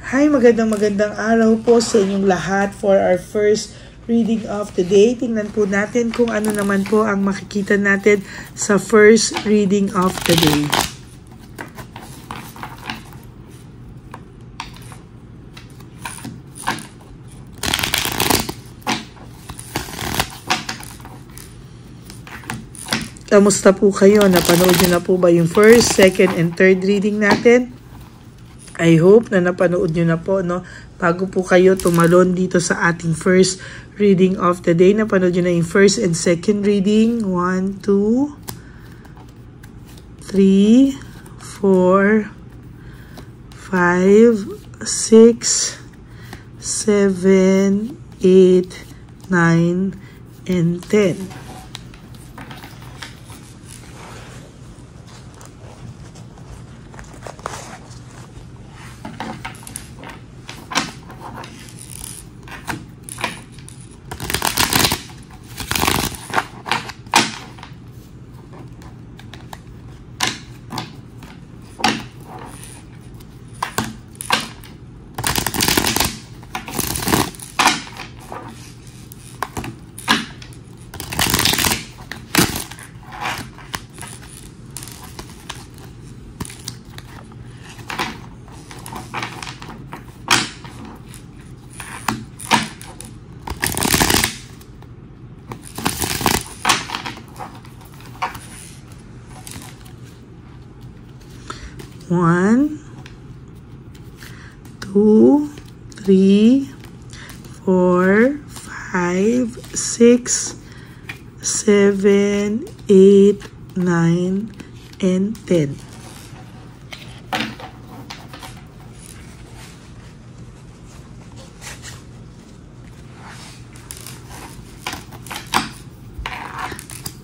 Hi, magandang araw po sa inyong lahat for our first reading of the day. Tingnan po natin kung ano naman po ang makikita natin sa first reading of the day. Kamusta po kayo? Napanood nyo na po ba yung first, second, and third reading natin? I hope na napanood nyo na po, no? Bago po kayo tumalon dito sa ating first reading of the day. Napanood nyo na yung first and second reading. 1, 2, 3, 4, 5, 6, 7, 8, 9, and 10. One, 2, 3, 4, 5, 6, 7, 8, 9, and 10.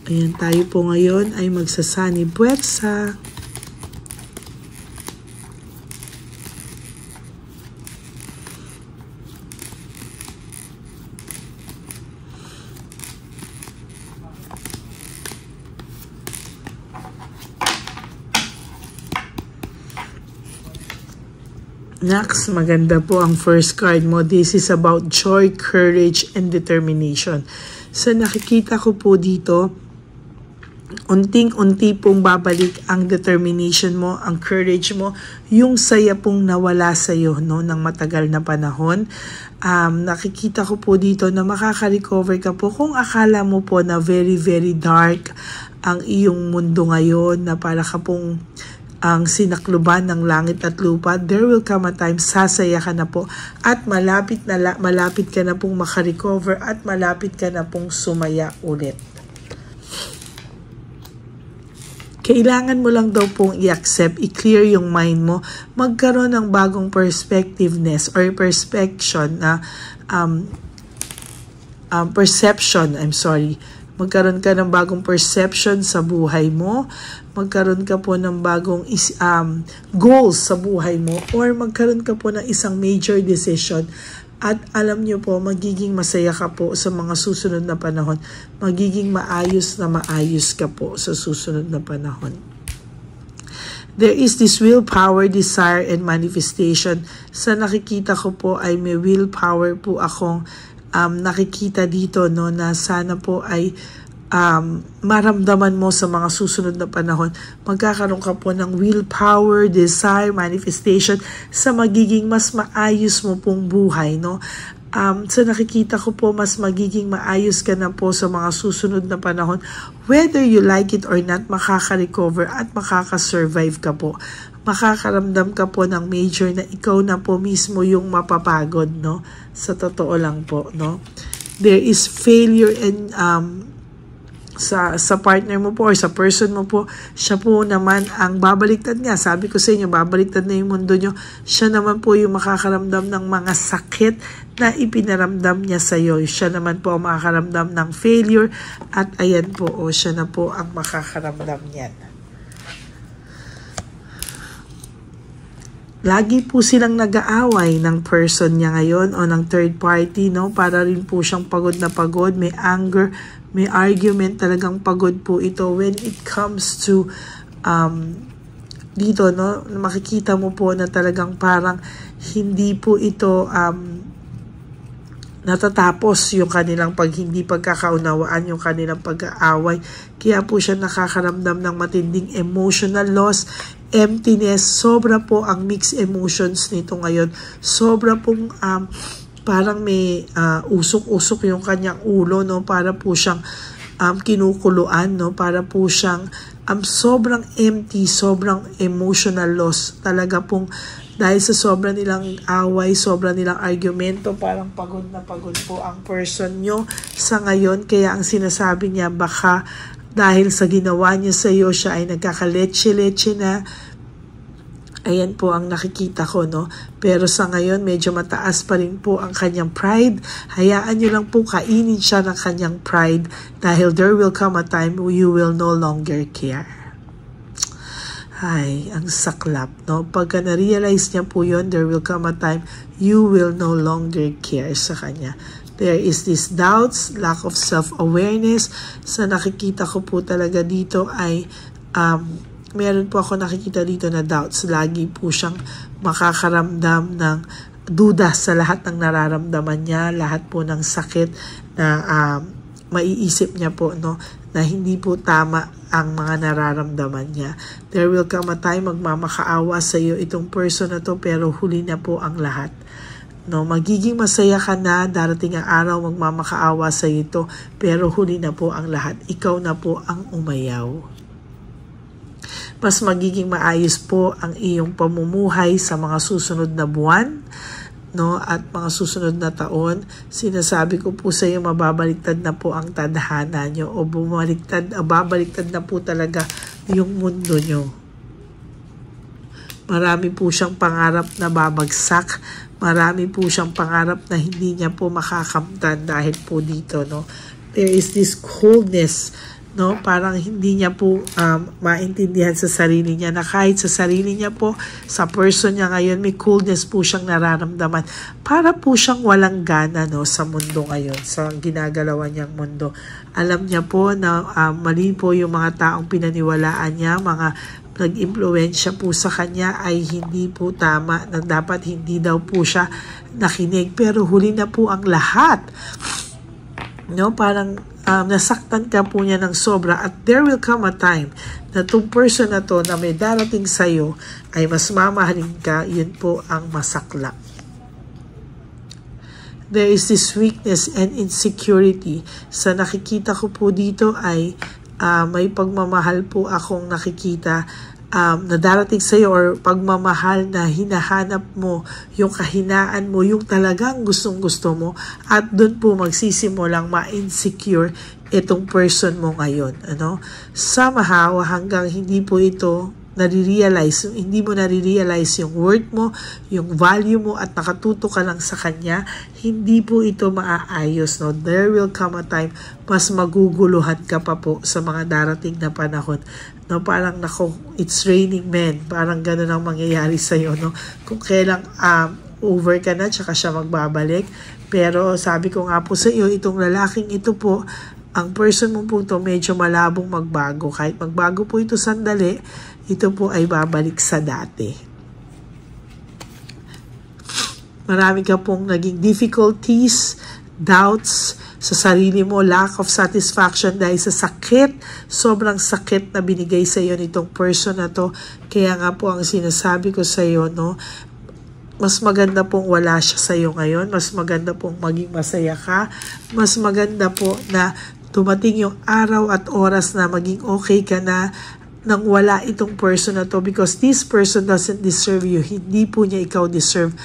Ayan, tayo po ngayon ay magsasani puwersa. Next, maganda po ang first card mo. This is about joy, courage, and determination. So nakikita ko po dito, unting-unti pong babalik ang determination mo, ang courage mo, yung saya pong nawala sa iyo, no, ng matagal na panahon. Nakikita ko po dito na makaka-recover ka po kung akala mo po na very, very dark ang iyong mundo ngayon, na para ka pong ang sinakluban ng langit at lupa. There will come a time, sasaya ka na po at malapit ka na pong makarecover at malapit ka na pong sumaya ulit. Kailangan mo lang daw pong i-accept, i-clear yung mind mo, magkaroon ng bagong perspectiveness or perception na magkaroon ka ng bagong perception sa buhay mo, magkaroon ka po ng bagong goals sa buhay mo, or magkaroon ka po ng isang major decision. At alam nyo po, magiging masaya ka po sa mga susunod na panahon. Magiging maayos ka po sa susunod na panahon. There is this willpower, desire, and manifestation. Sa nakikita ko po ay may willpower po akong nakikita dito, no, na sana po ay maramdaman mo sa mga susunod na panahon. Magkakaroon ka po ng willpower, desire, manifestation sa magiging mas maayos mo pong buhay, no? So nakikita ko po mas magiging maayos ka na po sa mga susunod na panahon. Whether you like it or not, makaka-recover at makaka-survive ka po. Makakaramdam ka po ng major na ikaw na po mismo yung mapapagod, no? Sa totoo lang po, no? There is failure and sa partner mo po or sa person mo po, siya po naman ang babaliktad niya. Sabi ko sa inyo, babaliktad na yung mundo nyo. Siya naman po yung makakaramdam ng mga sakit na ipinaramdam niya sa iyo. Siya naman po ang makakaramdam ng failure at ayan po, siya na po ang makakaramdam niyan. Lagi po silang nag-aaway ng person niya ngayon o ng third party, no? Para rin po siyang pagod na pagod, may anger, may argument, talagang pagod po ito when it comes to dito, no? Makikita mo po na talagang parang hindi po ito natatapos yung kanilang hindi pagkakaunawaan, yung kanilang pag-aaway. Kaya po siya nakakaramdam ng matinding emotional loss, emptiness. Sobra po ang mixed emotions nito ngayon. Sobra pong parang may usok-usok yung kanyang ulo, no? Para po siyang kinukuluan, no? Para po siyang sobrang empty, sobrang emotional loss. Talaga pong dahil sa sobra nilang away, sobra nilang argumento, parang pagod na pagod po ang person nyo sa ngayon. Kaya ang sinasabi niya, baka dahil sa ginawa niya sa iyo, siya ay nagkakaletse-letse na. Ayan po ang nakikita ko, no? Pero sa ngayon, medyo mataas pa rin po ang kanyang pride. Hayaan nyo lang po kainin siya ng kanyang pride dahil there will come a time you will no longer care. Ay, ang saklap, no? Pagka na-realize niya po yun, there will come a time you will no longer care sa kanya. There is this doubts, lack of self-awareness. Sa nakikita ko po talaga dito ay meron po ako nakikita dito na doubts. Lagi po siyang makakaramdam ng duda sa lahat ng nararamdaman niya, lahat po ng sakit na maiisip niya po, no, na hindi po tama ang mga nararamdaman niya. There will come a time magmamakaawa sa iyo itong person na to, pero huli na po ang lahat. No, magiging masaya ka na, darating ang araw magmamakaawa sa iyo ito, pero huli na po ang lahat. Ikaw na po ang umayaw. Mas magiging maayos po ang iyong pamumuhay sa mga susunod na buwan, no, at mga susunod na taon. Sinasabi ko po sa iyo, mababaliktad na po ang tadhana nyo, o babaliktad na po talaga yung mundo nyo. Marami po siyang pangarap na babagsak, marami po siyang pangarap na hindi niya po makakamtan dahil po dito, no. There is this coldness, no, parang hindi niya po maintindihan sa sarili niya, na kahit sa sarili niya po, sa person niya ngayon, may coolness po siyang nararamdaman. Para po siyang walang gana, no, sa mundo ngayon, sa ginagalawan niyang mundo. Alam niya po na mali po yung mga taong pinaniwalaan niya, mga nag-impluwensya po sa kanya ay hindi po tama, na dapat hindi daw po siya nakinig. Pero huli na po ang lahat, no, parang nasaktan ka po niya ng sobra, at there will come a time na itong person na to na may darating sa'yo ay mas mamahalin ka. Yun po ang masaklap. There is this weakness and insecurity. Sa nakikita ko po dito ay may pagmamahal po akong nakikita na darating sa'yo, or pagmamahal na hinahanap mo, yung kahinaan mo, yung talagang gustong-gusto mo, at doon po magsisimulang ma-insecure itong person mo ngayon. Ano? Somehow, hanggang hindi po ito nare-realize, hindi mo nare-realize yung worth mo, yung value mo, at nakatuto ka lang sa kanya, hindi po ito maaayos. No? There will come a time, mas maguguluhan ka pa po sa mga darating na panahon. No, parang nako, it's raining men. Parang gano'n ang mangyayari sa'yo, no? Kung kailang over ka na, tsaka siya magbabalik. Pero sabi ko nga po sa iyo, itong lalaking ito po, ang person mo po ito, medyo malabong magbago. Kahit magbago po ito sandali, ito po ay babalik sa dati. Marami ka pong naging difficulties, doubts sa sarili mo, lack of satisfaction dahil sa sakit, sobrang sakit na binigay sa iyo nitong person na to. Kaya nga po ang sinasabi ko sa iyo, no, mas maganda pong wala siya sa iyo ngayon, mas maganda pong maging masaya ka, mas maganda po na dumating yung araw at oras na maging okay ka na nang wala itong person na to, because this person doesn't deserve you. Hindi po niya ikaw deserve.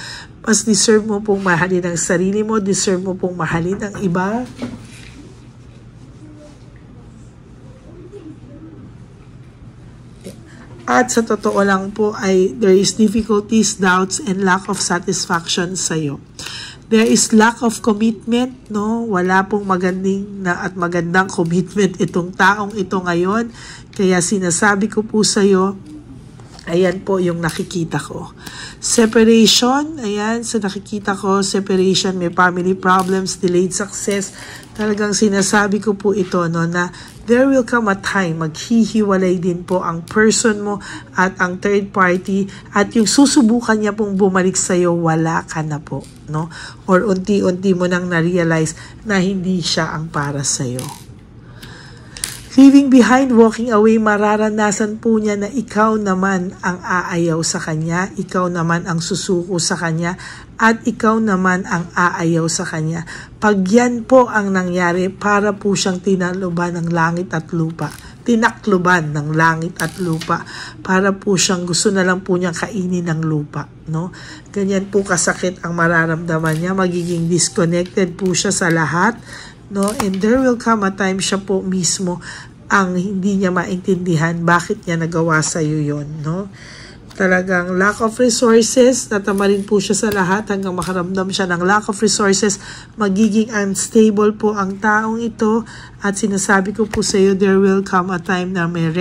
Mas deserve mo pong mahalin ang sarili mo, deserve mo pong mahalin ang iba. At sa totoo lang po ay there is difficulties, doubts, and lack of satisfaction sa iyo. There is lack of commitment, no? Wala pong magandang commitment itong taong ito ngayon. Kaya sinasabi ko po sa iyo, ayan po yung nakikita ko. Separation, ayan, sa nakikita ko, separation, may family problems, delayed success. Talagang sinasabi ko po ito, no, na there will come a time, maghihiwalay din po ang person mo at ang third party, at yung susubukan niya pong bumalik sa'yo, wala ka na po, no? Or unti-unti mo nang na-realize na hindi siya ang para sa'yo. Leaving behind, walking away, mararanasan po niya na ikaw naman ang aayaw sa kanya, ikaw naman ang susuko sa kanya, at ikaw naman ang aayaw sa kanya. Pag yan po ang nangyari, para po siyang tinaluban ng langit at lupa. Tinakluban ng langit at lupa. Para po siyang gusto na lang po niyang kainin ng lupa, no? Ganyan po kasakit ang mararamdaman niya, magiging disconnected po siya sa lahat, no? And there will come a time siya po mismo ang hindi niya maintindihan bakit niya nagawa sa iyo yon, no? Talagang lack of resources, natama rin po siya sa lahat hanggang makaramdam siya ng lack of resources, magiging unstable po ang taong ito, at sinasabi ko po sa iyo, there will come a time na may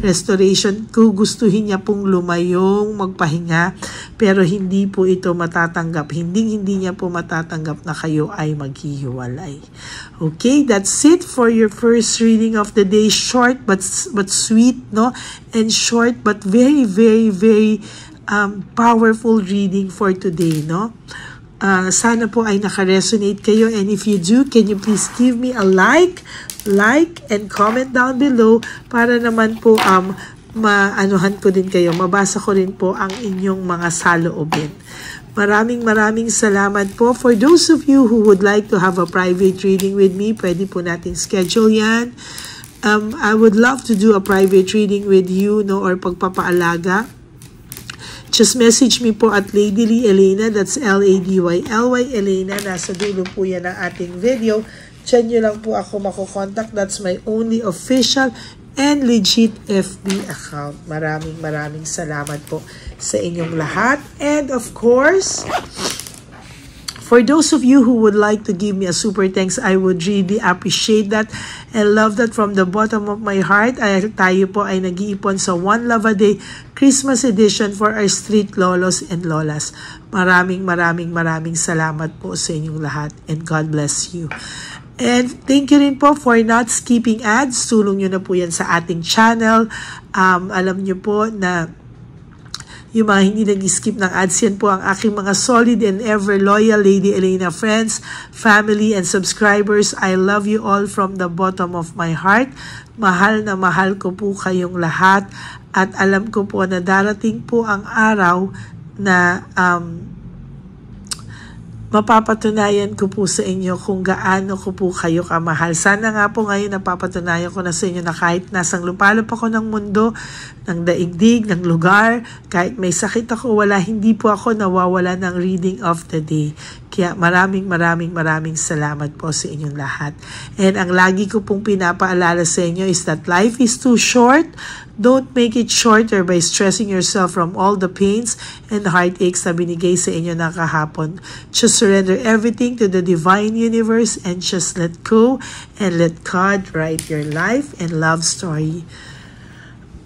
restoration, kung gustuhin niya pong lumayong magpahinga, pero hindi po ito matatanggap, hindi niya po matatanggap na kayo ay maghihiwalay. Okay, that's it for your first reading of the day. Short but sweet, no? And short but very powerful reading for today, no? Sana po ay naka-resonate kayo, and if you do, can you please give me a like and comment down below para naman po maanuhan ko din kayo, mabasa ko rin po ang inyong mga saloobin. Maraming salamat po. For those of you who would like to have a private reading with me, pwede po natin schedule yan. I would love to do a private reading with you, no, or pagpapaalaga. Just message me po at Lady Lee Elena, that's LADYLY Elena, nasa dulo po yan ang ating video. Diyan nyo lang po ako makokontakt, that's my only official and legit FB account. Maraming salamat po sa inyong lahat. And of course, for those of you who would like to give me a super thanks, I would really appreciate that and love that from the bottom of my heart. Tayo po ay nag-iipon sa One Love a Day Christmas edition for our street lolos and lolas. Maraming salamat po sa inyong lahat, and God bless you. And thank you rin po for not skipping ads. Tulong nyo na po yan sa ating channel. Alam nyo po na yung mga hindi nag-skip ng ads, yan po ang aking mga solid and ever loyal Lady Elena friends, family, and subscribers. I love you all from the bottom of my heart. Mahal na mahal ko po kayong lahat. At alam ko po na darating po ang araw na mapapatunayan ko po sa inyo kung gaano ko po kayo kamahal. Sana nga po ngayon napapatunayan ko na sa inyo na kahit nasang lupalop ako ng mundo, ng daigdig, ng lugar, kahit may sakit ako, hindi po ako nawawala ng reading of the day. Kaya maraming salamat po sa inyong lahat. And ang lagi ko pong pinapaalala sa inyo is that life is too short. Don't make it shorter by stressing yourself from all the pains and heartaches na binigay sa inyo ng kahapon. Just surrender everything to the divine universe and just let go and let God write your life and love story.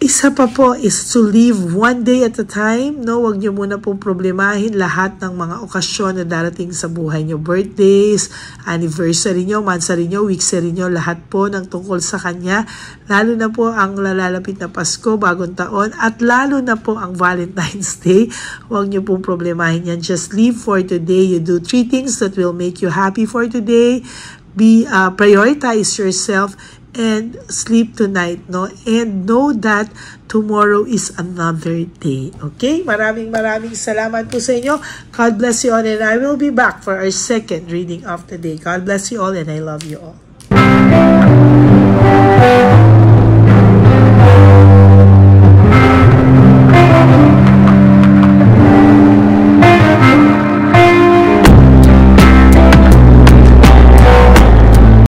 Isa pa po is to live one day at a time, no? Huwag niyo muna pong problemahin lahat ng mga okasyon na darating sa buhay niyo. Birthdays, anniversary niyo, mansary niyo, weeksary niyo, lahat po ng tungkol sa Kanya. Lalo na po ang lalalapit na Pasko, Bagong Taon, at lalo na po ang Valentine's Day. Huwag niyo pong problemahin yan. Just live for today. You do 3 things that will make you happy for today. Prioritize yourself and sleep tonight, no? And know that tomorrow is another day. Okay? Maraming salamat po sa inyo. God bless you all, and I will be back for our second reading of the day. God bless you all, and I love you all.